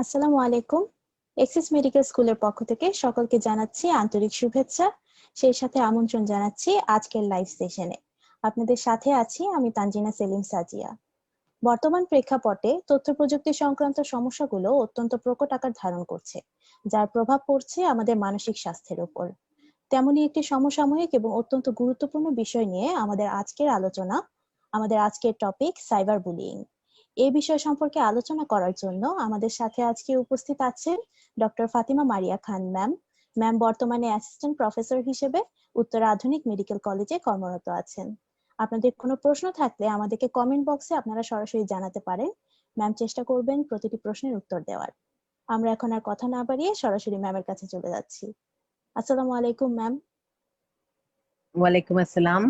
আসসালামু আলাইকুম। Axis medical স্কুলের পক্ষ থেকে সকলকে জানাচ্ছি আন্তরিক শুভেচ্ছা, সেই সাথে আমন্ত্রণ জানাচ্ছি আজকের লাইভ সেশনে। আপনাদের সাথে আছি আমি তানজিনা সেলিম সাজিয়া। বর্তমান প্রেক্ষাপটে তথ্য প্রযুক্তি সংক্রান্ত সমস্যাগুলো অত্যন্ত প্রকট আকার ধারণ করছে, যার প্রভাব পড়ছে আমাদের মানসিক স্বাস্থ্যের উপর। তেমনই একটি সমসাময়িক এবং অত্যন্ত গুরুত্বপূর্ণ বিষয় নিয়ে আমাদের আজকের আলোচনা। আমাদের আজকের টপিক সাইবার বুলিং। এই বিষয় সম্পর্কে আলোচনা করার জন্য আমাদের সাথে আজকে উপস্থিত আছেন ডক্টর ফাতিমা মারিয়া খান ম্যাম। ম্যাম বর্তমানে অ্যাসিস্ট্যান্ট প্রফেসর হিসেবে উত্তরা আধুনিক মেডিকেল কলেজে কর্মরত আছেন। আপনাদের কোনো প্রশ্ন থাকলে আমাদেরকে কমেন্ট বক্সে আপনারা সরাসরি জানাতে পারেন। ম্যাম চেষ্টা করবেন প্রতিটি প্রশ্নের উত্তর দেওয়ার। আমরা এখন আর কথা না বাড়িয়ে সরাসরি ম্যামের কাছে চলে যাচ্ছি। আসসালামু আলাইকুম ম্যাম। ওয়ালাইকুম আসসালাম।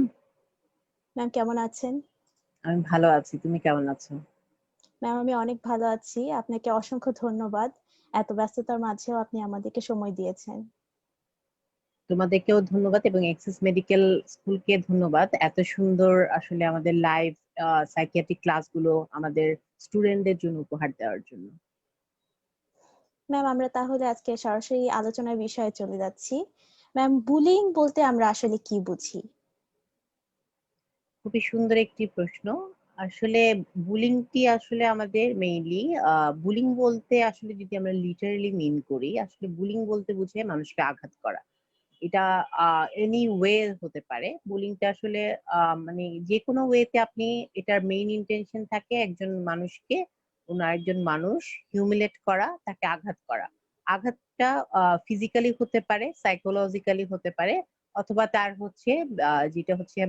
ম্যাম কেমন আছেন? আমি ভালো আছি, তুমি কেমন আছো? ম্যাম আমি অনেক ভালো আছি, আপনাকে অসংখ্য ধন্যবাদ। এত ব্যস্ততার মাঝেও আপনি আমাদেরকে সময় দিয়েছেন। তোমাদেরকেও ধন্যবাদ এবং এক্সিস মেডিকেল স্কুলকে ধন্যবাদ এত সুন্দর আসলে আমাদের লাইভ সাইকিয়াট্রিক ক্লাসগুলো আমাদের স্টুডেন্টদের জন্য উপহার দেওয়ার জন্য। ম্যাম আমরা তাহলে আজকে সরাসরি আলোচনার বিষয়ে চলে যাচ্ছি। ম্যাম বুলিং বলতে আমরা আসলে কি বুঝি? খুবই সুন্দর একটি প্রশ্ন। আসলে বুলিংটি আসলে আমাদের মেইনলি বুলিং বলতে আসলে যদি আমরা লিটারালি মিন করি, আসলে বুলিং বলতে বুঝে মানুষকে আঘাত করা। এটা এনি ওয়ে হতে পারে। বুলিংটা আসলে মানে যেকোনো ওয়েতে আপনি এটার মেইন ইন্টেনশন থাকে একজন মানুষকে অন্য আরেকজন মানুষ হিউমিলেট করা, তাকে আঘাত করা। আঘাতটা ফিজিক্যালি হতে পারে, সাইকোলজিক্যালি হতে পারে, অথবা তার হচ্ছে যেটা হচ্ছে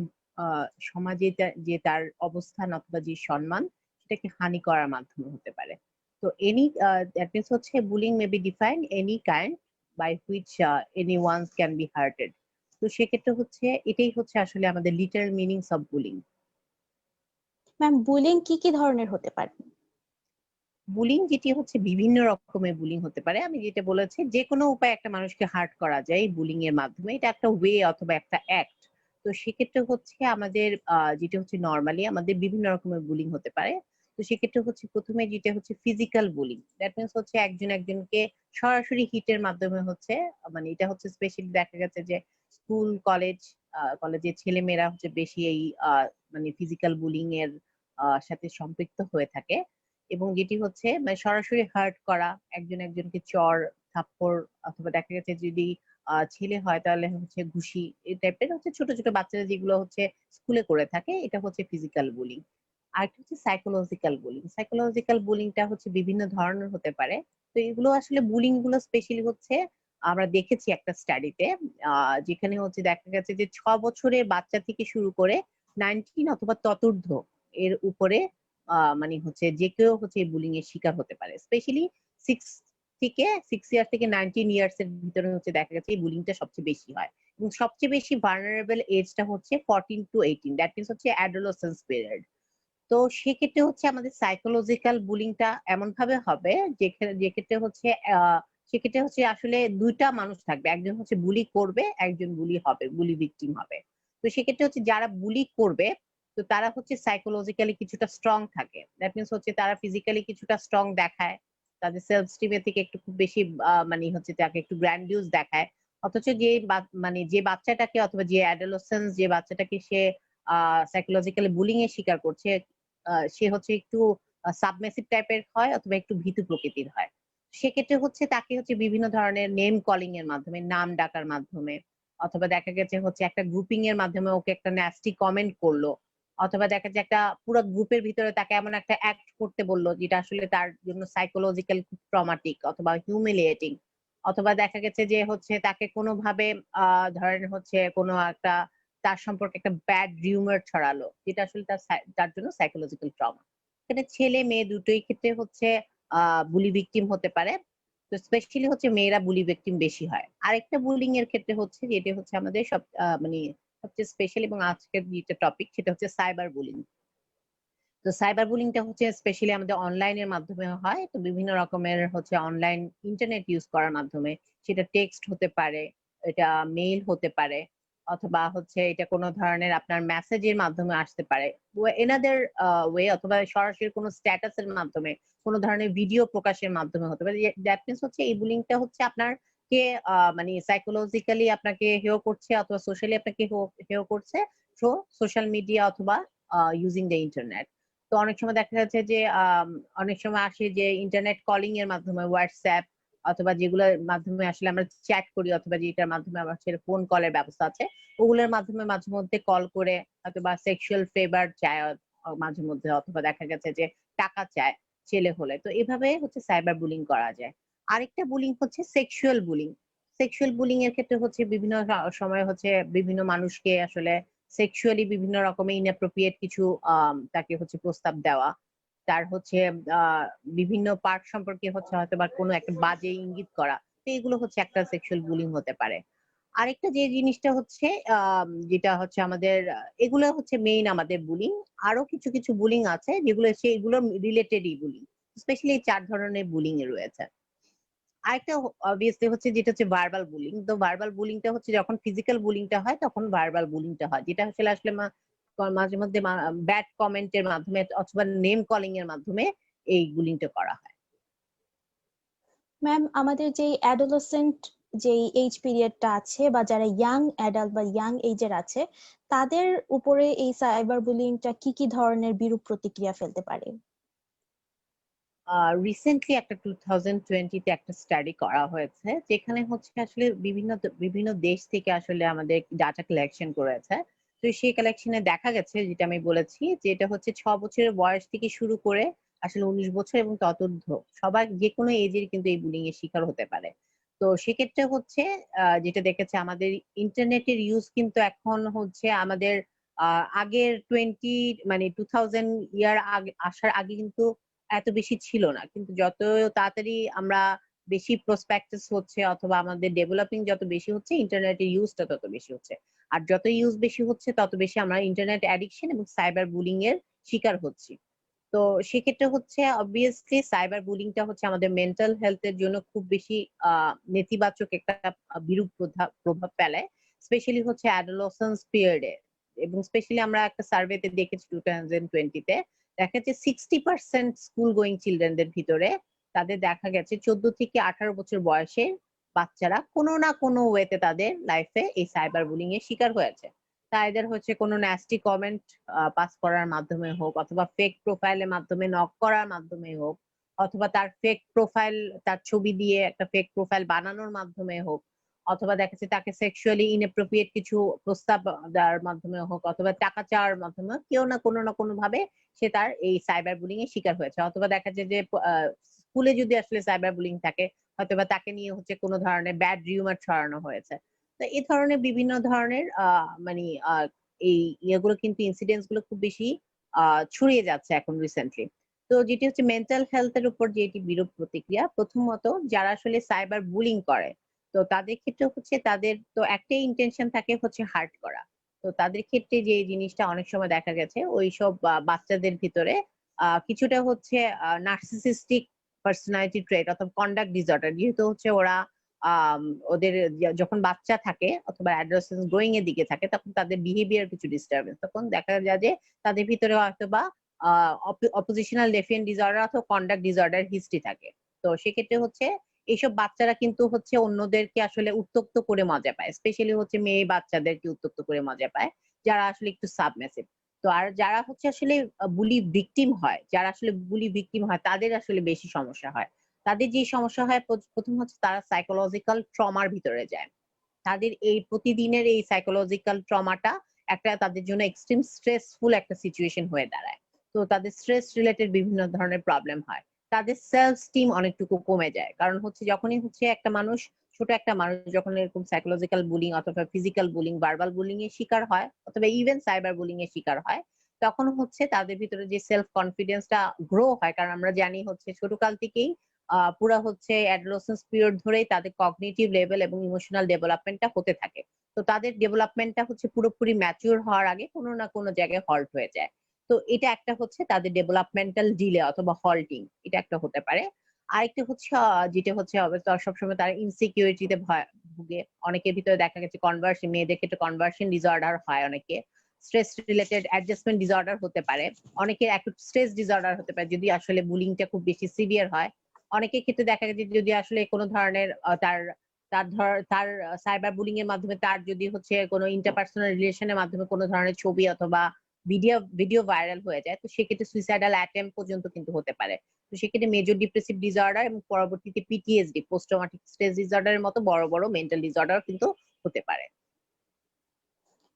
সমাজে যে তার অবস্থান অথবা যে সম্মান সেটাকে হানি করার মাধ্যমে হতে পারে। তো এনি দ্যাট মিনস হচ্ছে bullying may be defined any kind by which anyone can be hurted. তো সেক্ষেত্রে হচ্ছে এটাই হচ্ছে আসলে আমাদের literal meanings of bullying. Ma'am bullying কি কি ধরনের হতে পারে? বুলিং যেটি হচ্ছে বিভিন্ন রকমের বুলিং হতে পারে। আমি যেটা বলেছি যে কোনো উপায়ে একটা মানুষকে হার্ট করা যায় বুলিং এর মাধ্যমে, এটা একটা ওয়ে অথবা একটা অ্যাক্ট। তো সেক্ষেত্রে হচ্ছে আমাদের যেটা হচ্ছে নর্মালি আমাদের বিভিন্ন রকমের বুলিং হতে পারে। তো সেক্ষেত্রে হচ্ছে প্রথমে যেটা হচ্ছে ফিজিক্যাল বুলিং, দ্যাট মিনস হচ্ছে একজন একজনকে সরাসরি হিটের মাধ্যমে হচ্ছে মানে এটা হচ্ছে স্পেশালি দেখা গেছে যে স্কুল কলেজের ছেলে মেয়েরা হচ্ছে বেশি এই মানে ফিজিক্যাল বুলিং এর সাথে সম্পৃক্ত হয়ে থাকে। এবং যেটি হচ্ছে মানে সরাসরি হার্ট করা, একজন একজনকে চর থাপ্পড়, অথবা দেখা গেছে যদি ছেলে হয় তাহলে হচ্ছে ঘুষি, এই টাইপের হচ্ছে ছোট ছোট বাচ্চারা যেগুলো হচ্ছে স্কুলে করে থাকে, এটা হচ্ছে ফিজিক্যাল বুলিং। আরেকটা হচ্ছে সাইকোলজিক্যাল বুলিং। সাইকোলজিক্যাল বুলিংটা হচ্ছে বিভিন্ন ধরনের হতে পারে। তো এগুলো আসলে বুলিং গুলো স্পেশালি হচ্ছে আমরা দেখেছি একটা স্টাডিতে যেখানে হচ্ছে দেখা গেছে যে 6 বছরের বাচ্চা থেকে শুরু করে 19 অথবা ততোর্ধ্ব এর উপরে মানে হচ্ছে যে কেউ হচ্ছে বুলিং এর শিকার হতে পারে। স্পেশালি 6 ইয়ার থেকে 19 ইয়ার্স এর ভিতরে হচ্ছে দেখা গেছে এই বুলিংটা সবচেয়ে বেশি হয়। এবং সবচেয়ে বেশি ভালনারেবল এজটা হচ্ছে 14 to 18, দ্যাট মিনস হচ্ছে অ্যাডোলেসেন্স পিরিয়ড। তো সেক্ষেত্রে হচ্ছে আমাদের সাইকোলজিক্যাল বুলিংটা এমন ভাবে হবে যেক্ষেত্রে হচ্ছে সেক্ষেত্রে হচ্ছে আসলে দুইটা মানুষ থাকবে, একজন হচ্ছে বুলি করবে, একজন বুলি হবে, বুলি ভিকটিম হবে। তো সেক্ষেত্রে হচ্ছে যারা বুলি করবে তো তারা হচ্ছে সাইকোলজিক্যালি কিছুটা স্ট্রং থাকে, দ্যাট মিনস হচ্ছে তারা ফিজিক্যালি কিছুটা স্ট্রং দেখায়, তাদের সেলফ স্টিমের থেকে একটু খুব বেশি মানে হচ্ছে তাকে একটু গ্র্যান্ডিউস দেখায়। অথচ যে মানে যে বাচ্চাটাকে অথবা যে অ্যাডোলেসেন্স যে বাচ্চাটাকে সে সাইকোলজিক্যালি বুলিং এর শিকার করছে সে হচ্ছে একটু সাবমেসিভ টাইপের হয় অথবা একটু ভীতু প্রকৃতির হয়। সেক্ষেত্রে হচ্ছে তাকে হচ্ছে বিভিন্ন ধরনের নেম কলিং এর মাধ্যমে, নাম ডাকার মাধ্যমে, অথবা দেখা গেছে হচ্ছে একটা গ্রুপিং এর মাধ্যমে ওকে একটা ন্যাস্টি কমেন্ট করলো, অথবা দেখা যায় একটা পুরো গ্রুপের ভিতরে তাকে এমন একটা অ্যাক্ট করতে বললো যেটা আসলে তার জন্য সাইকোলজিক্যাল খুব ট্রমাটিক অথবা হিউমিলিয়েটিং, অথবা দেখা গেছে যে হচ্ছে তাকে কোনোভাবে ধরেন হচ্ছে কোনো একটা তার সম্পর্কে একটা ব্যাড রিউমার ছড়ালো যেটা আসলে তার জন্য সাইকোলজিক্যাল ট্রমা। এখানে ছেলে মেয়ে দুটোই ক্ষেত্রে হচ্ছে বুলি ভিকটিম হতে পারে। তো স্পেশালি হচ্ছে মেয়েরা বুলি ভিকটিম বেশি হয়। আরেকটা বুলিং এর ক্ষেত্রে হচ্ছে যেটা হচ্ছে আমাদের সব মানে সবচেয়ে স্পেশাল এবং আজকের যেটা টপিক সেটা হচ্ছে সাইবার বুলিং। তো সাইবার বুলিংটা হচ্ছে স্পেশালি আমাদের অনলাইনের মাধ্যমে হয়। তো বিভিন্ন রকমের হচ্ছে অনলাইন ইন্টারনেট ইউজ করার মাধ্যমে, সেটা টেক্সট হতে পারে, এটা মেইল হতে পারে, অথবা হচ্ছে এটা কোনো ধরনের আপনার মেসেজের মাধ্যমে আসতে পারে, এনাদের ওয়ে, অথবা সরাসরি কোনো স্ট্যাটাসের মাধ্যমে, কোনো ধরনের ভিডিও প্রকাশের মাধ্যমে হতে পারে। দ্যাট মিনস হচ্ছে এই বুলিংটা হচ্ছে আপনার কে মানে সাইকোলজিক্যালি আপনাকে হেয় করছে অথবা সোশ্যালি আপনাকে হেয় করছে থ্রু সোশ্যাল মিডিয়া অথবা ইউজিং দ্য ইন্টারনেট। তো অনেক সময় দেখা যাচ্ছে যে অনেক সময় আসে যে ইন্টারনেট কলিং এর মাধ্যমে, হোয়াটসঅ্যাপ অথবা যেগুলোর মাধ্যমে আসলে আমরা চ্যাট করি অথবা যেটার মাধ্যমে আমার ফোন কলের ব্যবস্থা আছে, ওগুলোর মাধ্যমে মাঝে মধ্যে কল করে অথবা সেক্সুয়াল ফেভার চায় মাঝে মধ্যে, অথবা দেখা গেছে যে টাকা চায় ছেলে হলে। তো এভাবে হচ্ছে সাইবার বুলিং করা যায়। আরেকটা বুলিং হচ্ছে সেক্সুয়াল বুলিং। সেক্সুয়াল বুলিং এর ক্ষেত্রে হচ্ছে বিভিন্ন সময় হচ্ছে বিভিন্ন মানুষকে আসলে সেক্সুয়ালি বিভিন্ন রকমের ইনঅ্যাপ্রোপ্রিয়েট কিছু তাকে হচ্ছে প্রস্তাব দেওয়া, তার হচ্ছে বিভিন্ন পার্ট সম্পর্কে হচ্ছে হয়তো বা কোনো একটা বাজে ইঙ্গিত করা। তো এগুলো হচ্ছে একটা সেক্সুয়াল বুলিং হতে পারে। আরেকটা যে জিনিসটা হচ্ছে যেটা হচ্ছে আমাদের এগুলো হচ্ছে মেইন আমাদের বুলিং। আরো কিছু কিছু বুলিং আছে যেগুলো সেগুলো রিলেটেডই বুলিং। স্পেশালি এই ৪ ধরনের বুলিং এ রয়েছে। আরেকটা অবভিয়াসলি হচ্ছে যেটা হচ্ছে ভার্বাল বুলিং। তো ভার্বাল বুলিংটা হচ্ছে যখন ফিজিক্যাল বুলিংটা হয় তখন ভার্বাল বুলিংটা হয়। যেটা আসলে আসলে মাঝে মধ্যে ব্যাড কমেন্টের মাধ্যমে অথবা নেম কলিং এর মাধ্যমে এই বুলিংটা করা হয়। ম্যাম, আমাদের যেই অ্যাডোলেসেন্ট যেই এইজ পিরিয়ডটা আছে বা যারা ইয়াং অ্যাডাল্ট বা ইয়াং এজের আছে, তাদের উপরে এই সাইবার বুলিংটা কি কি ধরনের বিরূপ প্রতিক্রিয়া ফেলতে পারে? রিসেন্টলি একটা 2020 তে একটা স্টাডি করা হয়েছে যেখানে হচ্ছে আসলে বিভিন্ন বিভিন্ন দেশ থেকে আসলে আমাদের ডাটা কালেকশন করেছে। তো সেই কালেকশনে দেখা গেছে, যেটা আমি বলেছি, যে এটা হচ্ছে 6 বছরের বয়স থেকে শুরু করে আসলে 19 বছর এবং ততোর্ধ্ব সবাই যে কোনো এজের কিন্তু এই বুলিং এর শিকার হতে পারে। তো সেক্ষেত্রে হচ্ছে যেটা দেখেছে আমাদের ইন্টারনেটের ইউজ কিন্তু এখন হচ্ছে আমাদের আগের 2000 ইয়ার আগে আসার আগে কিন্তু এত বেশি ছিল না। কিন্তু যত তাড়াতাড়ি আমরা বেশি প্রসপেক্টাস হচ্ছে অথবা আমাদের ডেভেলপিং যত বেশি হচ্ছে, ইন্টারনেটের ইউজটা তত বেশি হচ্ছে। আর যত ইউজ বেশি হচ্ছে তত বেশি আমরা ইন্টারনেট অ্যাডিকশন এবং সাইবার বুলিং এর শিকার হচ্ছি। তো সেক্ষেত্রে হচ্ছে অবভিয়াসলি সাইবার বুলিংটা হচ্ছে আমাদের মেন্টাল হেলথ এর জন্য খুব বেশি নেতিবাচক একটা বিরূপ প্রভাব ফেলায়। স্পেশালি হচ্ছে অ্যাডোলেসেন্স পিরিয়ডে, এবং স্পেশালি আমরা একটা সার্ভেতে দেখেছি 2020 তে, দেখা যাচ্ছে 60% স্কুল গোয়িং চিলড্রেনদের ভিতরে তাদের দেখা গেছে 14 থেকে 18 বছর বয়সের বাচ্চারা কোনো না কোনো ওয়েতে তাদের লাইফে এই সাইবার বুলিং এর শিকার হয়েছে। তাদের হচ্ছে কোনো ন্যাস্টি কমেন্ট পাস করার মাধ্যমে হোক, অথবা ফেক প্রোফাইলের মাধ্যমে নক করার মাধ্যমে হোক, অথবা তার ফেক প্রোফাইল, তার ছবি দিয়ে একটা ফেক প্রোফাইল বানানোর মাধ্যমে হোক, অথবা দেখা যাচ্ছে তাকে সেক্সুয়ালি ইনঅ্যাপ্রোপ্রিয়েট কিছু প্রস্তাব দেওয়ার মাধ্যমে হোক, অথবা টাকা চাওয়ার মাধ্যমে কেউ না কোনো ভাবে সে তার এই সাইবার বুলিং এর শিকার হয়েছে। অথবা দেখা যায় যে স্কুলে যদি আসলে সাইবার বুলিং থাকে, হয়তোবা তাকে নিয়ে হচ্ছে কোনো ধরনের ব্যাড রিউমার ছড়ানো হয়েছে। তো এই ধরনের বিভিন্ন ধরনের মানে এই ইয়েগুলো কিন্তু ইনসিডেন্টস গুলো খুব বেশি ছড়িয়ে যাচ্ছে এখন রিসেন্টলি। তো যেটি হচ্ছে মেন্টাল হেলথ এর উপর যে এটি বিরূপ প্রতিক্রিয়া, প্রথমত যারা আসলে সাইবার বুলিং করে, তো তাদের ক্ষেত্রে হচ্ছে তাদের তো একটাই ইন্টেনশন থাকে হচ্ছে হার্ট করা। তো তাদের ক্ষেত্রে যে জিনিসটা অনেক সময় দেখা গেছে ওইসব বাচ্চাদের ভিতরে কিছুটা হচ্ছে নার্সিসিস্টিক পার্সোনালিটি ট্রেট অথবা কন্ডাক্ট ডিসঅর্ডার, যেহেতু হচ্ছে ওরা আম ওদের যখন বাচ্চা থাকে অথবা অ্যাডোলেসেন্স গ্রোয়িং এর দিকে থাকে, তখন তাদের বিহেভিয়ার কিছু ডিস্টারবেন্স, তখন দেখা যায় যে তাদের ভিতরে হয়তোবা অপোজিশনাল ডেফিয়েন্ট ডিসঅর্ডার অথবা কন্ডাক্ট ডিসঅর্ডার হিস্ট্রি থাকে। তো সেক্ষেত্রে হচ্ছে এইসব বাচ্চারা কিন্তু হচ্ছে অন্যদেরকে আসলে উত্ত্যক্ত করে মজা পায়। স্পেশালি হচ্ছে মেয়ে বাচ্চাদেরকে উত্ত্যক্ত করে মজা পায়, যারা আসলে একটু সাবমেসিভ। তো আর যারা হচ্ছে আসলে যারা আসলে বুলি ভিকটিম হয় তাদের আসলে বেশি সমস্যা হয়। তাদের যে সমস্যা হয়, প্রথম হচ্ছে তারা সাইকোলজিক্যাল ট্রমার ভিতরে যায়। তাদের এই প্রতিদিনের এই সাইকোলজিক্যাল ট্রমাটা একটা তাদের জন্য এক্সট্রিম স্ট্রেসফুল একটা সিচুয়েশন হয়ে দাঁড়ায়। তো তাদের স্ট্রেস রিলেটেড বিভিন্ন ধরনের প্রবলেম হয়। তাদের সেলফ স্টিম অনেকটুকু কমে যায়। কারণ হচ্ছে যখনই হচ্ছে ছোট একটা মানুষ যখন এরকম সাইকোলজিক্যাল বুলিং অথবা ফিজিক্যাল বুলিং, ভার্বাল বুলিং এর শিকার হয় অথবা ইভেন সাইবার বুলিং এর শিকার হয়, তখন হচ্ছে তাদের ভিতরে যে সেলফ কনফিডেন্সটা গ্রো হয়। কারণ আমরা জানি হচ্ছে ছোটকাল থেকেই পুরা হচ্ছে অ্যাডোলেসেন্স পিরিয়ড ধরেই তাদের কগনিটিভ লেভেল এবং ইমোশনাল ডেভেলপমেন্টটা হতে থাকে। তো তাদের ডেভেলপমেন্টটা হচ্ছে পুরোপুরি ম্যাচিউর হওয়ার আগে কোনো না কোনো জায়গায় হল্ট হয়ে যায়। তো এটা একটা হচ্ছে তাদের ডেভেলপমেন্টাল ডিলে অথবা হল্টিং, এটা একটা হতে পারে। আরেকটা হচ্ছে যেটা হচ্ছে সবসময় তারা ইনসিকিউরিটিতে ভুগে। অনেকের ভিতরে দেখা গেছে কনভার্সন, মেয়েদের ক্ষেত্রে কনভার্সন ডিসঅর্ডার হয় অনেকে। স্ট্রেস রিলেটেড অ্যাডজাস্টমেন্ট ডিসঅর্ডার হতে পারে। অনেকের অ্যাকুট স্ট্রেস ডিসঅর্ডার হতে পারে যদি আসলে বুলিংটা খুব বেশি সিভিয়ার হয়। অনেকের ক্ষেত্রে দেখা গেছে যদি আসলে কোনো ধরনের তার তার সাইবার বুলিং এর মাধ্যমে তার যদি হচ্ছে কোনো ইন্টারপার্সোনাল রিলেশনের মাধ্যমে কোনো ধরনের ছবি অথবা ভিডিও ভাইরাল হয়ে যায়, তো সেক্ষেত্রে সুইসাইডাল অ্যাটেম্প পর্যন্ত কিন্তু হতে পারে। তো সেক্ষেত্রে মেজর ডিপ্রেসিভ ডিসঅর্ডার এবং পরবর্তীতে পিটিএসডি, পোস্ট ট্রমাটিক স্ট্রেস ডিসঅর্ডারের মতো বড় বড় মেন্টাল ডিসঅর্ডার কিন্তু হতে পারে।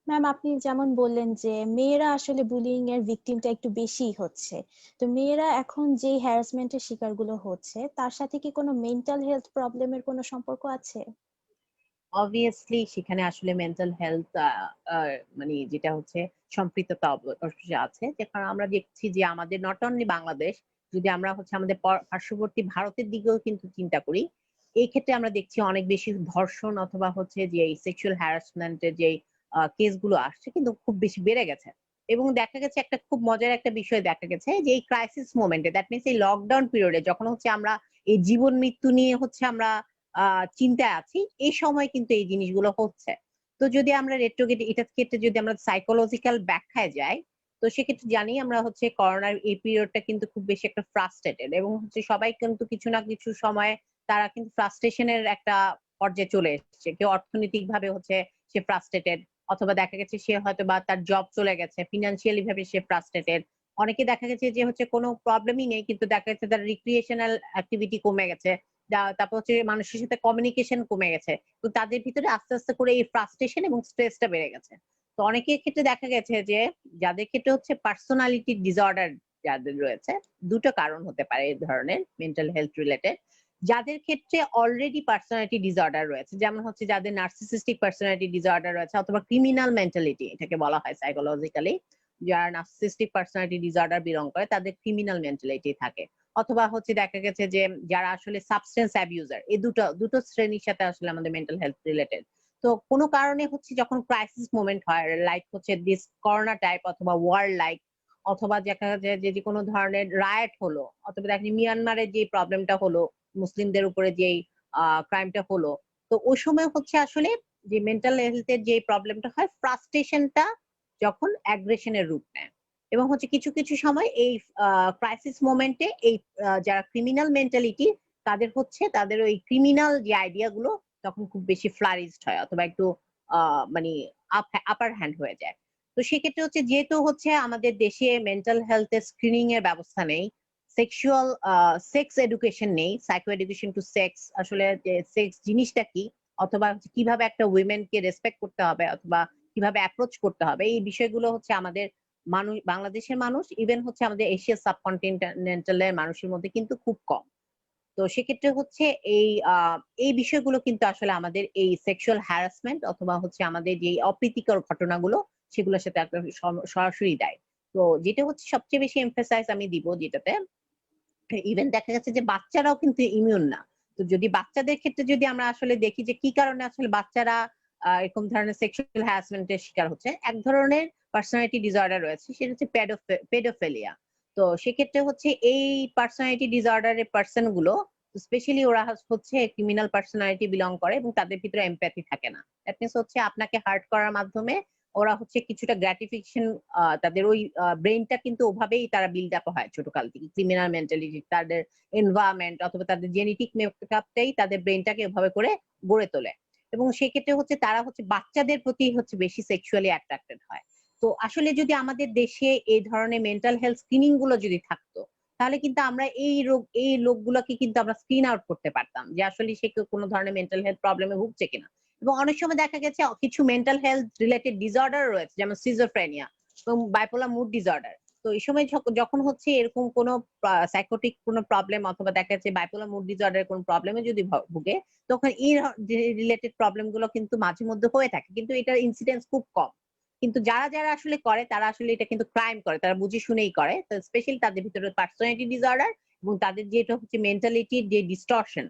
ম্যাম, আপনি যেমন বললেন যে মেয়েরা আসলে বুলিং এর ভিকটিমটা একটু বেশিই হচ্ছে, তো মেয়েরা এখন যে হ্যারাসমেন্টের শিকারগুলো হচ্ছে তার সাথে কি কোনো মেন্টাল হেলথ প্রবলেমের কোনো সম্পর্ক আছে? অবভিয়াসলি সেখানে আসলে মেন্টাল হেলথ মানে যেটা হচ্ছে সম্পৃক্ততা অবশ্যই আছে, যে কারণ আমরা দেখছি যে আমাদের নট অনলি বাংলাদেশ, যদি আমরা হচ্ছে আমাদের পার্শ্ববর্তী ভারতের দিকেও কিন্তু চিন্তা করি, এই ক্ষেত্রে আমরা দেখছি অনেক বেশি ধর্ষণ অথবা হচ্ছে যে সেক্সুয়াল হ্যারাসমেন্টের যে কেসগুলো আসছে কিন্তু খুব বেশি বেড়ে গেছে। এবং দেখা গেছে একটা খুব মজার একটা বিষয় দেখা গেছে যে এই ক্রাইসিস মোমেন্টে, দ্যাট মিনস এই লকডাউন পিরিয়ডে যখন হচ্ছে আমরা এই জীবন মৃত্যু নিয়ে হচ্ছে আমরা চিন্তায় আছি, এই সময় কিন্তু এই জিনিসগুলো হচ্ছে। তো যদি আমরা রেট্রোগেট এটার ক্ষেত্রে যদি আমরা সাইকোলজিক্যাল ব্যাখ্যায় যাই, তো সেক্ষেত্রে জানি আমরা হচ্ছে করোনার এই পিরিয়ডটা কিন্তু খুব বেশি একটা ফ্রাস্ট্রেটেড, এবং হচ্ছে সবাই কিন্তু কিছু না কিছু সময় তারা কিন্তু ফ্রাস্ট্রেশনের একটা পর্যায়ে চলে এসেছে। কেউ অর্থনৈতিক ভাবে হচ্ছে সে ফ্রাস্ট্রেটেড, অথবা দেখা গেছে সে হয়তো বা তার জব চলে গেছে, ফিনান্সিয়ালি ভাবে সে ফ্রাস্ট্রেটেড। অনেকে দেখা গেছে যে হচ্ছে কোনো প্রবলেমই নেই কিন্তু দেখা যাচ্ছে তার রিক্রিয়েশনাল অ্যাক্টিভিটি কমে গেছে, তারপর হচ্ছে মানুষের সাথে কমিউনিকেশন কমে গেছে। তো তাদের ভিতরে আস্তে আস্তে করে এই ফ্রাস্ট্রেশন এবং স্ট্রেসটা বেড়ে গেছে। তো অনেকের ক্ষেত্রে দেখা গেছে যে যাদের ক্ষেত্রে হচ্ছে পার্সোনালিটি ডিসঅর্ডার যাদের রয়েছে, দুটো কারণ হতে পারে এই ধরনের মেন্টাল হেলথ রিলেটেড। যাদের ক্ষেত্রে অলরেডি পার্সোনালিটি ডিসঅর্ডার রয়েছে, যেমন হচ্ছে যাদের নার্সিসিস্টিক পার্সোনালিটি ডিসঅর্ডার রয়েছে অথবা ক্রিমিনাল মেন্টালিটি এটাকে বলা হয় সাইকোলজিক্যালি, যারা নার্সিসিস্টিক পার্সোনালিটি ডিসঅর্ডার বিলং করে তাদের ক্রিমিনাল মেন্টালিটি থাকে। অথবা হচ্ছে দেখা গেছে যে যারা আসলে সাবস্টেন্স অ্যাবিউজার, এই দুটো দুটো শ্রেণীর সাথে আসলে আমাদের মেন্টাল হেলথ রিলেটেড। তো কোনো কারণে হচ্ছে যখন ক্রাইসিস মোমেন্ট হয়, লাইক হচ্ছে দিস করোনা টাইপ অথবা ওয়ার লাইক, অথবা দেখা যায় যে কোনো ধরনের রায়ট হলো, অথবা দেখেন মিয়ানমারের যে প্রবলেমটা হলো, মুসলিমদের উপরে যেই ক্রাইমটা হলো, তো ওই সময় হচ্ছে আসলে যে মেন্টাল হেলথের যে প্রবলেমটা হয়, ফ্রাস্ট্রেশনটা যখন অ্যাগ্রেশনের রূপ নেয়। এবং হচ্ছে কিছু কিছু সময় এই ক্রাইসিস মোমেন্টে এই যারা ক্রিমিনাল মেন্টালিটি, তাদের হচ্ছে তাদের ওই ক্রিমিনাল যে আইডিয়া গুলো তখন খুব বেশি ফ্লারিশড হয় অথবা একটু মানে আপার হ্যান্ড হয়ে যায়। তো সেক্ষেত্রে হচ্ছে যেহেতু হচ্ছে আমাদের দেশে মেন্টাল হেলথ এর স্ক্রিনিং এর ব্যবস্থা নেই, সেক্সুয়াল সেক্স এডুকেশন নেই, সাইকো এডুকেশন টু সেক্স, আসলে যে সেক্স জিনিসটা কি, অথবা কিভাবে একটা উইমেন কে রেসপেক্ট করতে হবে অথবা কিভাবে অ্যাপ্রোচ করতে হবে, এই বিষয়গুলো হচ্ছে আমাদের মানুষ, বাংলাদেশের মানুষ, ইভেন হচ্ছে আমাদের এশিয়া সাবকন্টিনেন্টালের মানুষের মধ্যে কিন্তু খুব কম। তো সেক্ষেত্রে হচ্ছে এই এই বিষয়গুলো কিন্তু আসলে আমাদের এই সেক্সুয়াল হ্যারাসমেন্ট অথবা হচ্ছে আমাদের যে অপ্রীতিকর ঘটনাগুলো, সেগুলোর সাথে একটা সরাসরি দায়। তো যেটা হচ্ছে সবচেয়ে বেশি এমফাসাইজ আমি দিব যেটাতে, ইভেন দেখা যাচ্ছে যে বাচ্চারাও কিন্তু ইমিউন না। তো যদি বাচ্চাদের ক্ষেত্রে যদি আমরা আসলে দেখি যে কি কারণে আসলে বাচ্চারা এরকম ধরনের সেক্সুয়াল হ্যারাসমেন্টের শিকার হচ্ছে, এক ধরনের পার্সোনালিটি ডিসঅর্ডার রয়েছে, সেটা হচ্ছে পেডোফিলিয়া। তো সেক্ষেত্রে হচ্ছে এই পার্সোনালিটি ডিসঅর্ডারের পার্সন গুলো, স্পেশালি ওরা হচ্ছে ক্রিমিনাল পার্সোনালিটি বিলং করে এবং তাদের ভিতরে এমপ্যাথি থাকে না। দ্যাট মিনস হচ্ছে আপনাকে হার্ট করার মাধ্যমে ওরা হচ্ছে কিছুটা গ্র্যাটিফিকেশন, তাদের ওই ব্রেইনটা কিন্তু ওভাবেই তারা বিল্ড আপ হয় ছোটকাল থেকে, ক্রিমিনাল মেন্টালিটি, তাদের এনভায়রনমেন্ট অথবা তাদের জেনেটিক মেকআপটাই তাদের ব্রেইনটাকে ওভাবে করে গড়ে তোলে। এবং সেক্ষেত্রে হচ্ছে তারা হচ্ছে বাচ্চাদের প্রতি হচ্ছে বেশি সেক্সুয়ালি অ্যাট্রাক্টেড হয়। তো আসলে যদি আমাদের দেশে এই ধরনের মেন্টাল হেলথ স্ক্রিনিং গুলো যদি থাকতো, তাহলে কিন্তু আমরা এই লোকগুলোকে কিন্তু আমরা স্ক্রিন আউট করতে পারতাম যে আসলে সে কোনো ধরনের মেন্টাল হেলথ প্রবলেমে ভুগছে কিনা। এবং অনেক সময় দেখা গেছে কিছু মেন্টাল হেলথ রিলেটেড ডিসঅর্ডার রয়েছে, যেমন সিজোফ্রেনিয়া এবং বাইপোলার মুড ডিসঅর্ডার। তো এই সময় যখন হচ্ছে এরকম কোনো সাইকোটিক কোনো প্রবলেম অথবা দেখা যাচ্ছে বাইপোলার মুড ডিসঅর্ডার কোনো প্রবলেমে যদি ভুগে, তখন এই রিলেটেড প্রবলেম গুলো কিন্তু মাঝে মধ্যে হয়ে থাকে, কিন্তু এটার ইনসিডেন্স খুব কম। কিন্তু যারা যারা আসলে করে তারা আসলে এটা কিন্তু ক্রাইম করে, তারা বুঝে শুনেই করে। তো স্পেশালি তাদের ভিতরে পার্সোনালিটি ডিসঅর্ডার এবং তাদের যেটা হচ্ছে মেন্টালিটির যে ডিস্টরশন,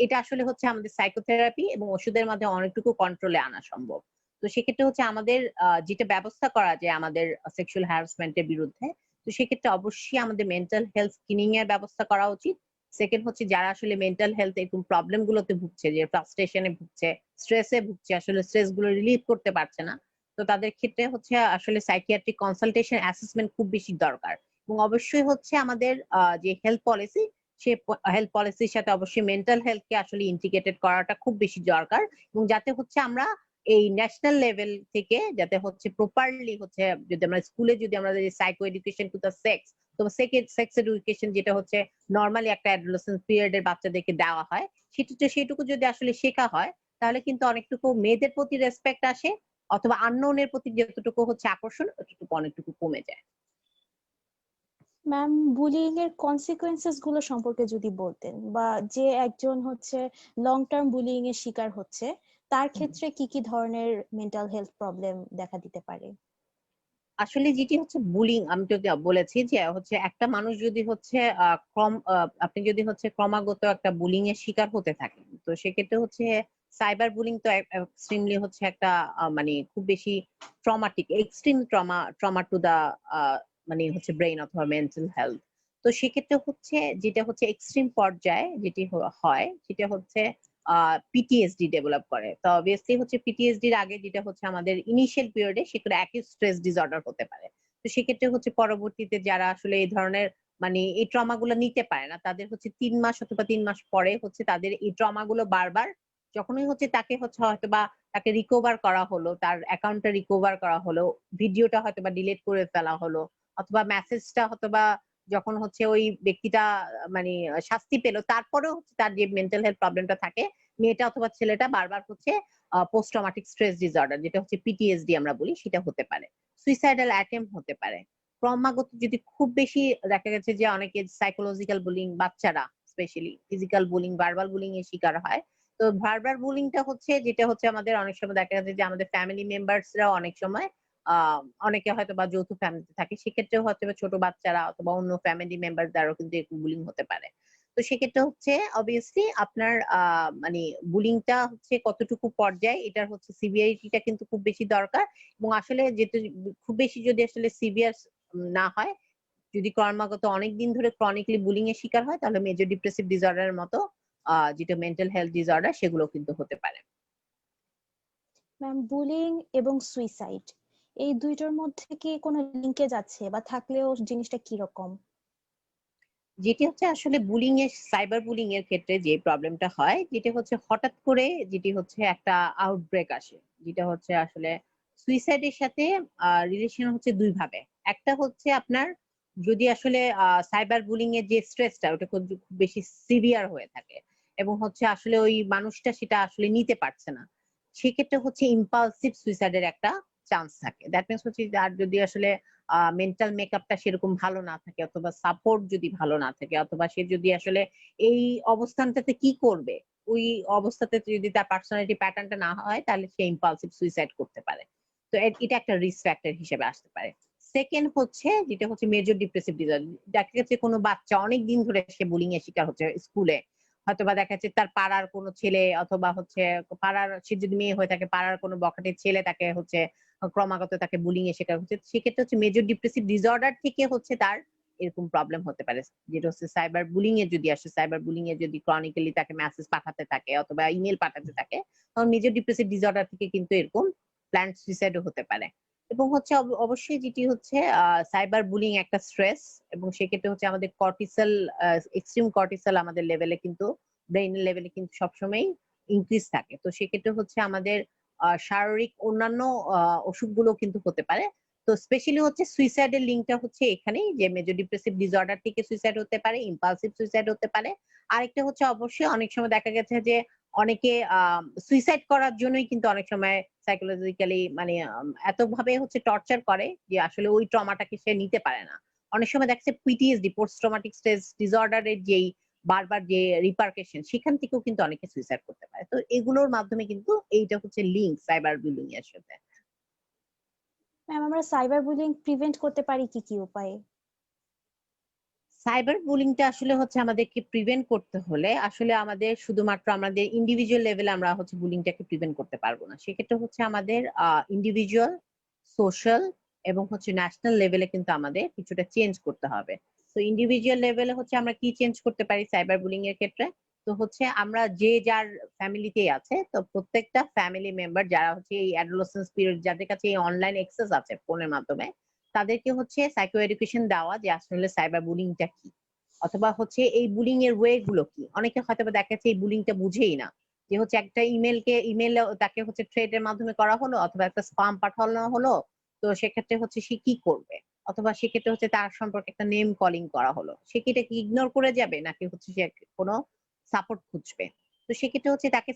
এটা আসলে হচ্ছে আমাদের সাইকোথেরাপি এবং ওষুধের মাধ্যমে অনেকটুকু কন্ট্রোলে আনা সম্ভব। তো সেক্ষেত্রে হচ্ছে আমাদের যেটা ব্যবস্থা করা যায় আমাদের সেক্সুয়াল হ্যারাসমেন্টের বিরুদ্ধে, তো সেক্ষেত্রে অবশ্যই আমাদের মেন্টাল হেলথ স্ক্রিনিং এর ব্যবস্থা করা উচিত। সেকেন্ড হচ্ছে যারা আসলে মেন্টাল হেলথ এরকম প্রবলেম গুলোতে ভুগছে, যে ফ্রাস্ট্রেশনে ভুগছে, স্ট্রেসে ভুগছে, আসলে স্ট্রেস গুলো রিলিভ করতে পারছে না, তো তাদের ক্ষেত্রে হচ্ছে আসলে সাইকিয়াট্রিক কনসালটেশন অ্যাসেসমেন্ট খুব বেশি দরকার। এবং অবশ্যই হচ্ছে আমাদের যে হেলথ পলিসি, সে হেলথ পলিসির সাথে অবশ্যই মেন্টাল হেলথকে আসলে ইন্টিগ্রেটেড করাটা খুব বেশি দরকার। এবং যাতে হচ্ছে আমরা এই ন্যাশনাল লেভেল থেকে যাতে হচ্ছে প্রপারলি হচ্ছে, যদি আমরা স্কুলে যদি আমরা psycho education to the sex, তো সেক্স এডুকেশন যেটা হচ্ছে নর্মালি একটা অ্যাডোলেসেন্স পিরিয়ডের বাচ্চাদেরকে দেওয়া হয়, সেটুকু যদি আসলে শেখা হয়, তাহলে কিন্তু অনেকটুকু মেয়েদের প্রতি রেসপেক্ট আসে, অথবা আননোনের প্রতি যতটুকু হচ্ছে আকর্ষণ, ওটুকু অনেকটুকু কমে যায়। ম্যাম, বুলিং এর কনসিকোয়েন্সেস গুলো সম্পর্কে যদি বলতেন, বা যে একজন হচ্ছে লং টার্ম বুলিং এর শিকার হচ্ছে, তার ক্ষেত্রে কি কি ধরনের মেন্টাল হেলথ প্রবলেম দেখা দিতে পারে? আসলে যেটি হচ্ছে বুলিং, আমি যদি বলেছি যে হচ্ছে একটা মানুষ যদি হচ্ছে আপনি যদি হচ্ছে ক্রমাগত একটা বুলিং এর শিকার হতে থাকেন, তো সেক্ষেত্রে হচ্ছে সাইবার বুলিং তো এক্সট্রিমলি হচ্ছে একটা মানে খুব বেশি traumatic, extreme trauma to the মানে হচ্ছে ব্রেইন অথবা মেন্টাল হেলথ। তো সেক্ষেত্রে হচ্ছে যেটা হচ্ছে এক্সট্রিম পর্যায়ে যেটি হয় সেটা হচ্ছে পিটিএসডি ডেভেলপ করে। তো অবভিয়াসলি হচ্ছে পিটিএসডি এর আগে যেটা হচ্ছে আমাদের ইনিশিয়াল পিরিয়ডে, সেগুলো অ্যাকিউট স্ট্রেস ডিসঅর্ডার হতে পারে। তো সেক্ষেত্রে হচ্ছে পরবর্তীতে যারা আসলে এই ধরনের মানে এই ট্রমা গুলো নিতে পারে না, তাদের হচ্ছে 3 মাস অথবা 3 মাস পরে হচ্ছে তাদের এই ট্রমা গুলো বারবার, যখনই হচ্ছে তাকে হচ্ছে হয়তোবা তাকে রিকভার করা হলো, তার অ্যাকাউন্টটা রিকভার করা হলো, ভিডিওটা হয়তোবা ডিলিট করে ফেলা হলো, অথবা মেসেজটা হয়তোবা যখন হচ্ছে ওই ব্যক্তিটা মানে শাস্তি পেল, তারপরেও হচ্ছে তার যে মেন্টাল হেলথ প্রবলেমটা থাকে, মেয়েটা অথবা ছেলেটা বারবার হচ্ছে পোস্ট ট্রমাটিক স্ট্রেস ডিসঅর্ডার, যেটা হচ্ছে পিটিএসডি আমরা বলি, সেটা হতে পারে। সুইসাইডাল অ্যাটেম্প হতে পারে। ক্রমাগত যদি খুব বেশি দেখা গেছে যে অনেকে সাইকোলজিক্যাল বুলিং, বাচ্চারা specially physical bullying, verbal bullying এর শিকার হয়। তো ভার্বাল বুলিংটা হচ্ছে যেটা হচ্ছে আমাদের অনেক সময় দেখা যাচ্ছে যে আমাদের ফ্যামিলি মেম্বার্সরাও অনেক সময় আহ অনেকে হয়তো বা যৌথ ফ্যামিলিতে থাকে, সেক্ষেত্রেও হয়তো বা ছোট বাচ্চারা অথবা অন্য ফ্যামিলি মেম্বার দ্বারাও কিন্তু একটু বুলিং হতে পারে। তো সেক্ষেত্রে হচ্ছে অবভিয়াসলি আপনার মানে বুলিংটা হচ্ছে কতটুকু পর্যায়ে, এটার হচ্ছে সিভিয়ারিটিটা কিন্তু খুব বেশি দরকার। এবং আসলে যেহেতু খুব বেশি যদি আসলে সিভিয়ার না হয়, যদি ক্রমাগত অনেকদিন ধরে ক্রনিকলি বুলিং এর শিকার হয়, তাহলে মেজর ডিপ্রেসিভ ডিসঅর্ডারের মতো যেটা মেন্টাল হেলথ ডিসঅর্ডার, সেগুলো কিন্তু হতে পারে। ম্যাম, বুলিং এবং সুইসাইড, এই দুইটার মধ্যে কি কোনো লিঙ্কেজ আছে, বা থাকলেও জিনিসটা কিরকম? যেটি হচ্ছে আসলে বুলিং এর, সাইবার বুলিং এর ক্ষেত্রে যে প্রবলেমটা হয়, যেটা হচ্ছে হঠাৎ করে যেটি হচ্ছে একটা আউটব্রেক আসে, যেটা হচ্ছে আসলে সুইসাইডের সাথে রিলেশন হচ্ছে দুই ভাবে। একটা হচ্ছে আপনার যদি আসলে সাইবার বুলিং এর যে স্ট্রেসটা, ওটা খুব খুব বেশি সিভিয়ার হয়ে থাকে, এবং হচ্ছে আসলে ওই মানুষটা সেটা আসলে নিতে পারছে না, সেক্ষেত্রে হচ্ছে ইম্পালসিভ সুইসাইডের একটা চান্স থাকে। দ্যাট মিনস হচ্ছে আর যদি আসলে মেন্টাল মেকআপটা সেরকম ভালো না থাকে, অথবা সাপোর্ট যদি ভালো না থাকে, অথবা সে যদি আসলে এই অবস্থানটাতে কি করবে, ওই অবস্থাতে যদি তার পার্সোনালিটি প্যাটার্নটা না হয়, তাহলে সে ইম্পালসিভ সুইসাইড করতে পারে। তো এটা একটা রিস্ক ফ্যাক্টর হিসেবে আসতে পারে। সেকেন্ড হচ্ছে যেটা হচ্ছে মেজর ডিপ্রেসিভ ডিসঅর্ডার, দেখা গেছে কোনো বাচ্চা অনেক দিন ধরে সে বুলিং এর শিকার হচ্ছে স্কুলে, হয়তোবা দেখা যাচ্ছে তার পাড়ার কোনো ছেলে, অথবা হচ্ছে পাড়ার, সে যদি মেয়ে হয়ে থাকে, পাড়ার কোনো বখাটের ছেলে তাকে হচ্ছে ক্রমাগত তাকে বুলিং এর শিকার হচ্ছে, সেক্ষেত্রে হচ্ছে মেজর ডিপ্রেসিভ ডিসঅর্ডার থেকে হচ্ছে তার এরকম প্রবলেম হতে পারে। যেটা হচ্ছে সাইবার বুলিং এর যদি আসে, সাইবার বুলিং এর যদি ক্রনিক্যালি তাকে মেসেজ পাঠাতে থাকে অথবা ইমেল পাঠাতে থাকে, তখন মেজর ডিপ্রেসিভ ডিসঅর্ডার থেকে কিন্তু এরকম প্ল্যান্ড সুইসাইডও হতে পারে। এবং হচ্ছে অবশ্যই যেটি হচ্ছে সাইবার বুলিং একটা স্ট্রেস, এবং সেক্ষেত্রে হচ্ছে আমাদের কর্টিসল, এক্সট্রিম কর্টিসল আমাদের লেভেলে কিন্তু, ব্রেইনের লেভেলে কিন্তু সবসময় ইনক্রিজ থাকে। তো সেক্ষেত্রে হচ্ছে আমাদের শারীরিক অন্যান্য অসুখগুলো কিন্তু হতে পারে। তো স্পেশালি হচ্ছে সুইসাইডের লিঙ্কটা হচ্ছে এখানেই, যে মেজর ডিপ্রেসিভ ডিসঅর্ডার থেকে সুইসাইড হতে পারে, ইম্পালসিভ সুইসাইড হতে পারে। আরেকটা হচ্ছে অবশ্যই অনেক সময় দেখা গেছে যে অনেকে সুইসাইড করার জন্যই কিন্তু অনেক সময় সাইকোলজিক্যালি মানে এতভাবে হচ্ছে টর্চার করে যে আসলে ওই ট্রমাটাকে সে নিতে পারে না। অনেক সময় দেখা যাচ্ছে পিটিএসডি, পোস্ট ট্রমাটিক স্ট্রেস ডিসঅর্ডারের যেই বারবার যে রিপারকেশন, সেখান থেকেও কিন্তু অনেকে সুইসাইড করতে পারে। তো এগুলোর মাধ্যমে কিন্তু এইটা হচ্ছে লিঙ্ক সাইবার বুলিং এর সাথে। ম্যাম, আমরা সাইবার বুলিং প্রিভেন্ট করতে পারি কি কি উপায়ে? সাইবার বুলিংটা আসলে হচ্ছে আমাদেরকে প্রিভেন্ট করতে হলে আসলে আমাদের শুধুমাত্র আমাদের ইন্ডিভিজুয়াল লেভেলে আমরা হচ্ছে বুলিংটাকে প্রিভেন্ট করতে পারবো না। সেক্ষেত্রে হচ্ছে আমাদের ইন্ডিভিজুয়াল, সোশ্যাল এবং হচ্ছে ন্যাশনাল লেভেলে কিন্তু আমাদের কিছুটা চেঞ্জ করতে হবে। তো ইন্ডিভিজুয়াল লেভেলে হচ্ছে আমরা কি চেঞ্জ করতে পারি সাইবার বুলিং এর ক্ষেত্রে? তো হচ্ছে আমরা যে যার ফ্যামিলিতেই আছে, তো প্রত্যেকটা ফ্যামিলি মেম্বার যারা হচ্ছে এই অ্যাডোলেসেন্স পিরিয়ড যাদের কাছে এই অনলাইন অ্যাক্সেস আছে ফোনের মাধ্যমে, তাদেরকে হচ্ছে সাইকো এডুকেশন দেওয়া যে আসলে সাইবার বুলিংটা কি? অথবা হচ্ছে এই বুলিং এর ওয়ে গুলো কি? অনেকে হয়তোবা দেখা যাচ্ছে এই বুলিংটা বুঝেই না। যে হচ্ছে একটা ইমেইলে তাকে হচ্ছে থ্রেড এর মাধ্যমে করা হলো অথবা একটা স্পাম পাঠানো হলো। তো সেক্ষেত্রে হচ্ছে সে কি করবে? অথবা সেক্ষেত্রে হচ্ছে তার সম্পর্কে একটা নেম কলিং করা হলো। সে কি এটাকে ইগনোর করে যাবে? নাকি হচ্ছে সে কোনো সাপোর্ট খুঁজবে? তো সেক্ষেত্রে হচ্ছে তাকে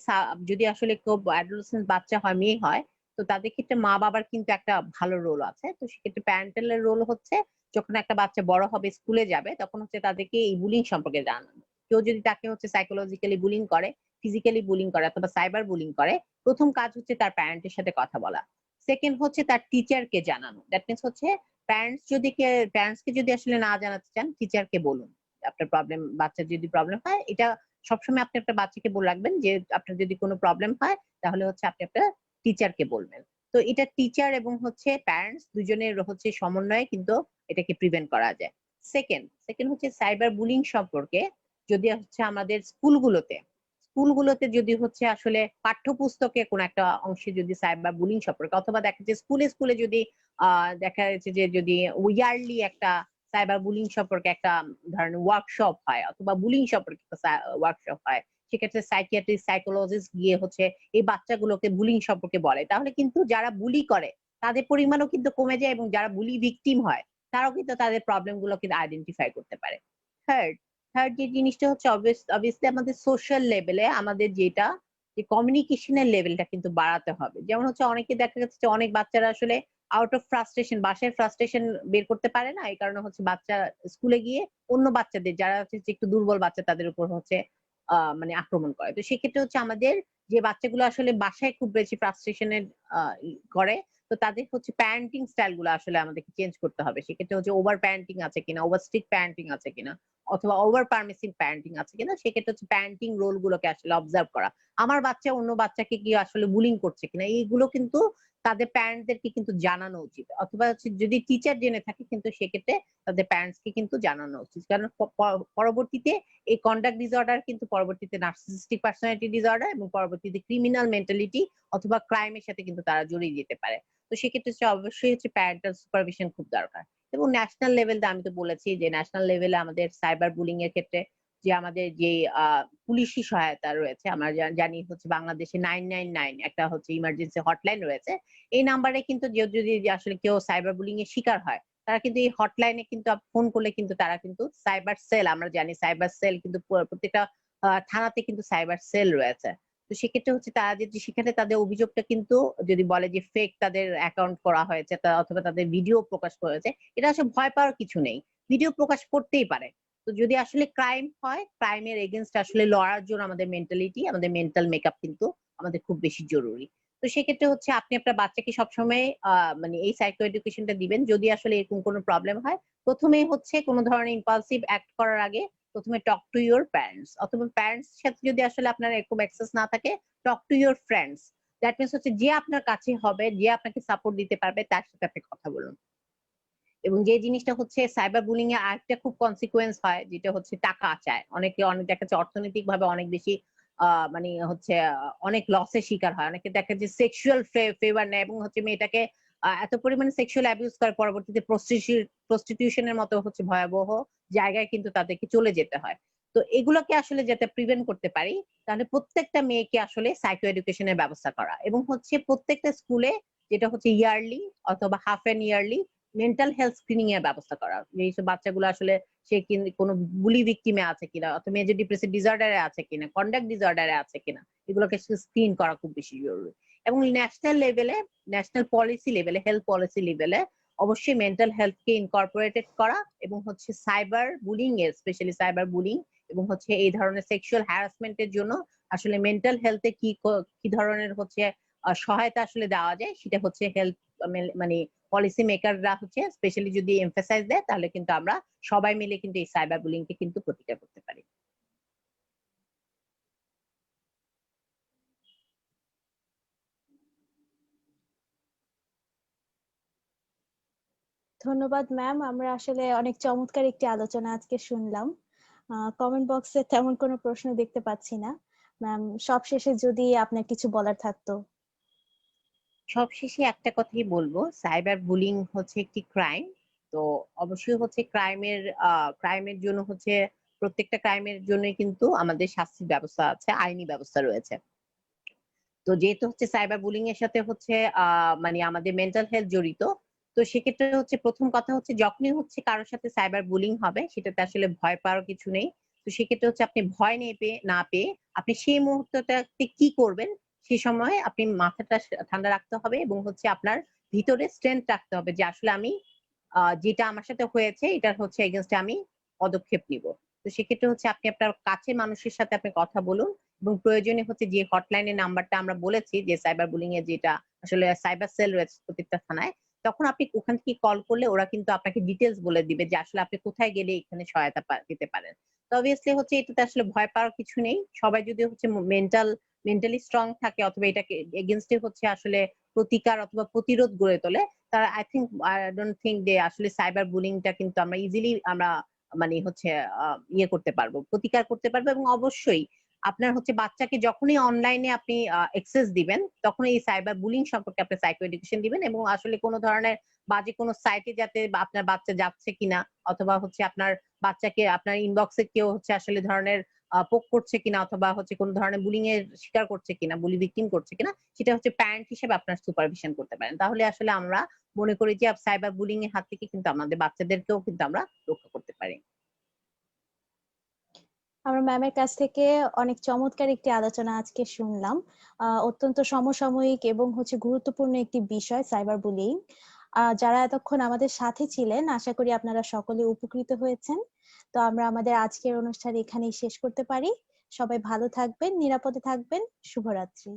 যদি আসলে কেউ অ্যাডোলেসেন্ট বাচ্চা হয়, মেয়ে হয়, তো তাদের ক্ষেত্রে মা-বাবার কিন্তু একটা ভালো রোল আছে। তো সেক্ষেত্রে প্যারেন্টাল এর রোল হচ্ছে যখন একটা বাচ্চা বড় হবে, স্কুলে যাবে, তখন হচ্ছে তাদেরকে এই বুলিং সম্পর্কে জানানো। কেউ যদি তাকে হচ্ছে সাইকোলজিক্যালি বুলিং করে, ফিজিক্যালি বুলিং করে অথবা সাইবার বুলিং করে, ১ম কাজ হচ্ছে তার প্যারেন্টের সাথে কথা বলা। সেকেন্ড হচ্ছে তার টিচারকে জানানো। দ্যাট মিনস হচ্ছে প্যারেন্টস কে যদি আসলে না জানাতে চান, টিচারকে বলুন। আপনার বাচ্চার যদি প্রবলেম হয়, এটা সবসময় আপনি আপনার বাচ্চাকে বলে রাখবেন যে আপনার যদি কোনো প্রবলেম হয়, তাহলে হচ্ছে আপনি আপনার টিচারকে বলবেন। তো এটা টিচার এবং হচ্ছে প্যারেন্টস দুজনের হচ্ছে সমন্বয়ে কিন্তু এটাকে প্রিভেন্ট করা যায়। সেকেন্ড হচ্ছে সাইবার বুলিং সম্পর্কে যদি হচ্ছে আমাদের স্কুলগুলোতে যদি হচ্ছে আসলে পাঠ্যপুস্তকে কোনো একটা অংশে যদি সাইবার বুলিং সম্পর্কে অথবা দেখা যাচ্ছে স্কুলে যদি দেখা যাচ্ছে যে যদি ইয়ারলি একটা সাইবার বুলিং সম্পর্কে একটা ধরেন ওয়ার্কশপ হয় অথবা বুলিং সম্পর্কে একটা ওয়ার্কশপ হয়, সেক্ষেত্রে সাইকিয়াট্রিস্ট, সাইকোলজিস্ট গিয়ে হচ্ছে এই বাচ্চাগুলোকে বুলিং সম্পর্কে বলে, তাহলে কিন্তু যারা বুলি করে তাদের পরিমাণও কিন্তু কমে যায় এবং যারা বুলি ভিকটিম হয় তারাও কিন্তু তাদের প্রবলেম গুলো কিন্তু আইডেন্টিফাই করতে পারে। থার্ড থার্ড যে জিনিসটা হচ্ছে অবভিয়াসলি আমাদের সোশ্যাল লেভেলে আমাদের যেটা যে কমিউনিকেশনের লেভেলটা কিন্তু বাড়াতে হবে। যেমন হচ্ছে অনেকে দেখা যাচ্ছে যে অনেক বাচ্চারা আসলে আউট অফ ফ্রাস্ট্রেশন বাসায় ফ্রাস্ট্রেশন বের করতে পারে না। এই কারণে হচ্ছে বাচ্চা স্কুলে গিয়ে অন্য বাচ্চাদের যারা হচ্ছে যে একটু দুর্বল বাচ্চা তাদের উপর হচ্ছে মানে আক্রমণ করে। তো সেক্ষেত্রে হচ্ছে আমাদের যে বাচ্চাগুলো আসলে বাসায় খুব বেশি ফ্রাস্ট্রেশন এর করে, তো তাদের হচ্ছে প্যারেন্টিং স্টাইল গুলো আসলে আমাদেরকে চেঞ্জ করতে হবে। সেক্ষেত্রে হচ্ছে ওভার প্যারেন্টিং আছে কিনা, ওভার স্ট্রিক্ট প্যারেন্টিং আছে কিনা অথবা ওভার পারমিসিভ প্যারেন্টিং আছে কিনা, সেক্ষেত্রে হচ্ছে প্যারেন্টিং রোল গুলোকে আসলে অবজার্ভ করা। আমার বাচ্চা অন্য বাচ্চাকে কি আসলে বুলিং করছে কিনা, এইগুলো কিন্তু তাদের প্যারেন্টদেরকে কিন্তু জানানো উচিত। অথবা হচ্ছে যদি টিচার জেনে থাকে কিন্তু সেক্ষেত্রে তাদের প্যারেন্টস কে কিন্তু জানানো উচিত। কারণ পরবর্তীতে এই কন্ডাক্ট ডিসঅর্ডার কিন্তু পরবর্তীতে নার্সিসিস্টিক পার্সোনালিটি ডিসঅর্ডার এবং পরবর্তীতে ক্রিমিনাল মেন্টালিটি অথবা ক্রাইম এর সাথে কিন্তু তারা জড়িয়ে যেতে পারে। তো সেক্ষেত্রে হচ্ছে অবশ্যই হচ্ছে প্যারেন্টাল সুপারভিশন খুব দরকার। এবং ন্যাশনাল লেভেল আমি তো বলেছি যে ন্যাশনাল লেভেলে আমাদের সাইবার বুলিং এর ক্ষেত্রে যে আমাদের যে পুলিশি সহায়তা রয়েছে, আমরা জানি হচ্ছে বাংলাদেশে 999 একটা হচ্ছে ইমার্জেন্সি হটলাইন রয়েছে। এই নাম্বারে কিন্তু যদি আসলে কেউ সাইবার বুলিং এর শিকার হয়, তারা কিন্তু এই হটলাইনে কিন্তু ফোন করলে কিন্তু তারা কিন্তু সাইবার সেল, আমরা জানি সাইবার সেল কিন্তু প্রত্যেকটা থানাতে কিন্তু সাইবার সেল রয়েছে। তো সেক্ষেত্রে হচ্ছে তারা যদি সেখানে তাদের অভিযোগটা কিন্তু যদি বলে যে ফেক তাদের অ্যাকাউন্ট করা হয়েছে অথবা তাদের ভিডিও প্রকাশ করেছে, এটা আসলে ভয় পাওয়ার কিছু নেই। ভিডিও প্রকাশ করতেই পারে। তো যদি আসলে ক্রাইম হয়, ক্রাইমের এগেইনস্ট আসলে লড়ার জন্য আমাদের মেন্টালিটি, আমাদের মেন্টাল মেকআপ কিন্তু আমাদের খুব বেশি জরুরি। তো সেক্ষেত্রে হচ্ছে আপনি আপনার বাচ্চাকে সবসময় মানে এই সাইকো এডুকেশনটা দিবেন। যদি আসলে এরকম কোনো প্রবলেম হয়, ১ম এই হচ্ছে কোনো ধরনের ইম্পালসিভ অ্যাক্ট করার আগে ১ম এ টক টু ইউর প্যারেন্টস অথবা প্যারেন্টস এর সাথে যদি আসলে আপনার এরকম অ্যাক্সেস না থাকে, talk to your friends. That means হচ্ছে যে আপনার কাছে হবে, যে আপনাকে সাপোর্ট দিতে পারবে তার সাথে আপনি কথা বলুন। এবং যে জিনিসটা হচ্ছে সাইবার বুলিং এর আরেকটা খুব কনসিকুয়েন্স হয় যেটা হচ্ছে টাকা চায়। অনেক দেখা যাচ্ছে অর্থনৈতিকভাবে অনেক বেশি মানে হচ্ছে অনেক লসের শিকার হয়। অনেকে দেখা যায় সেক্সুয়াল ফেভার নেয় এবং হচ্ছে মেয়েটাকে এত পরিমাণে সেক্সুয়াল অ্যাবিউজ করে পরবর্তীতে প্রস্টিটিউশন এর মতো হচ্ছে ভয়াবহ জায়গায় কিন্তু তাদেরকে চলে যেতে হয়। তো এগুলোকে আসলে যাতে প্রিভেন্ট করতে পারি, তাহলে প্রত্যেকটা মেয়েকে আসলে সাইকো এডুকেশন এর ব্যবস্থা করা এবং হচ্ছে প্রত্যেকটা স্কুলে যেটা হচ্ছে ইয়ারলি অথবা half an yearly mental health screening এর ব্যবস্থা করা। এইসব বাচ্চাগুলো আসলে সে কোনো বুলি ভিকটিমে আছে কিনা অথবা মেজর ডিপ্রেসিভ ডিসঅর্ডারে আছে কিনা, কন্ডাক্ট ডিসঅর্ডারে আছে কিনা, এগুলোকে স্ক্রিন করা খুব বেশি জরুরি। এবং ন্যাশনাল পলিসি লেভেলে, হেলথ পলিসি লেভেলে অবশ্যই মেন্টাল হেলথ কে ইনকর্পোরেটেড করা এবং হচ্ছে সাইবার বুলিং এর, স্পেশালি সাইবার বুলিং এবং হচ্ছে এই ধরনের সেক্সুয়াল হ্যারাসমেন্ট এর জন্য আসলে মেন্টাল হেলথে কি ধরনের হচ্ছে সহায়তা আসলে দেওয়া যায়, সেটা হচ্ছে হেলথ মানে পলিসি মেকাররা হচ্ছে স্পেশালি যদি এমফাসাইজ দেয়, তাহলে কিন্তু আমরা সবাই মিলে কিন্তু এই সাইবার বুলিং কে কিন্তু প্রতিকার করতে পারি। ধন্যবাদ ম্যাম। আমরা আসলে অনেক চমৎকার একটি আলোচনা আজকে শুনলাম। কমেন্ট বক্সে তেমন কোনো প্রশ্ন দেখতে পাচ্ছি না। ম্যাম, সবশেষে যদি আপনার কিছু বলার থাকতো। সবশেষে একটা কথাই বলবো, সাইবার বুলিং হচ্ছে একটি ক্রাইম। তো অবশ্যই হচ্ছে ক্রাইমের জন্য হচ্ছে প্রত্যেকটা ক্রাইমের জন্যই কিন্তু আমাদের শাস্তির ব্যবস্থা আছে, আইনি ব্যবস্থা রয়েছে। তো যেহেতু হচ্ছে সাইবার বুলিং এর সাথে হচ্ছে মানে আমাদের মেন্টাল হেলথ জড়িত। তো সেক্ষেত্রে হচ্ছে ১ম কথা হচ্ছে যখনই হচ্ছে কারো সাথে সাইবার বুলিং হবে সেটাতে আসলে ভয় পাওয়ার কিছু নেই। তো সেক্ষেত্রে হচ্ছে আপনি ভয় না পেয়ে আপনি সেই মুহূর্তটাতে কি করবেন সে সময় আপনি মাথাটা ঠান্ডা রাখতে হবে এবং হচ্ছে আপনার ভিতরে স্ট্রেংথ রাখতে হবে যে আসলে আমি যেটা আমার সাথে হয়েছে এটার হচ্ছে এগেইনস্ট এ আমি পদক্ষেপ নিবো। তো সেক্ষেত্রে হচ্ছে আপনি আপনার কাছের মানুষের সাথে আপনি কথা বলুন এবং প্রয়োজনে হচ্ছে যে হটলাইনের নাম্বারটা আমরা বলেছি যে সাইবার বুলিং এর যেটা আসলে সাইবার সেল রয়েছে প্রত্যেকটা থানায়, তখন আপনি ওখান থেকে কল করলে ওরা কিন্তু আপনাকে ডিটেইলস বলে দিবে যে আসলে আপনি কোথায় গেলে এখানে সহায়তা পেতে পারেন। তো অবভিয়াসলি হচ্ছে এটাতে আসলে ভয় পাওয়ার কিছু নেই। সবাই যদি হচ্ছে মেন্টালি স্ট্রং থাকে অথবা এটাকে এগেইনস্ট এ হচ্ছে আসলে প্রতিকার অথবা প্রতিরোধ গড়ে তোলে, তারা আই ডোন্ট থিংক যে আসলে সাইবার বুলিংটা কিন্তু আমরা ইজিলি মানে হচ্ছে আ ইয়ে করতে পারবো, প্রতিকার করতে পারবো এবং অবশ্যই আপনার হচ্ছে বাচ্চাকে যখনই অনলাইনে আপনি অ্যাক্সেস দিবেন, তখন এই সাইবার বুলিং সম্পর্কে আপনি সাইকো এডুকেশন দিবেন এবং আসলে কোন ধরনের বাজে কোন সাইটে যাতে আপনার বাচ্চা যাচ্ছে কিনা অথবা হচ্ছে আপনার বাচ্চাকে আপনার ইনবক্সে কেউ হচ্ছে আসলে ধরনের পোক করছে কিনা অথবা হচ্ছে কোন ধরনের বুলিং এর শিকার করছে কিনা, বুলি ভিকটিম করছে কিনা, সেটা হচ্ছে প্যারেন্ট হিসেবে আপনার সুপারভিশন করতে পারেন। তাহলে আসলে আমরা মনে করি যে সাইবার বুলিং এর হাত থেকে কিন্তু আমাদের বাচ্চাদেরকেও কিন্তু আমরা রক্ষা করতে পারি। আমরা ম্যামের কাছ থেকে অনেক চমৎকার একটি আলোচনা আজকে শুনলাম। অত্যন্ত সমসাময়িক এবং গুরুত্বপূর্ণ একটি বিষয় সাইবার বুলিং। যারা এতক্ষণ আমাদের সাথে ছিলেন, আশা করি আপনারা সকলে উপকৃত হয়েছেন। তো আমরা আমাদের আজকের অনুষ্ঠান এখানেই শেষ করতে পারি। সবাই ভালো থাকবেন, নিরাপদে থাকবেন। শুভরাত্রি।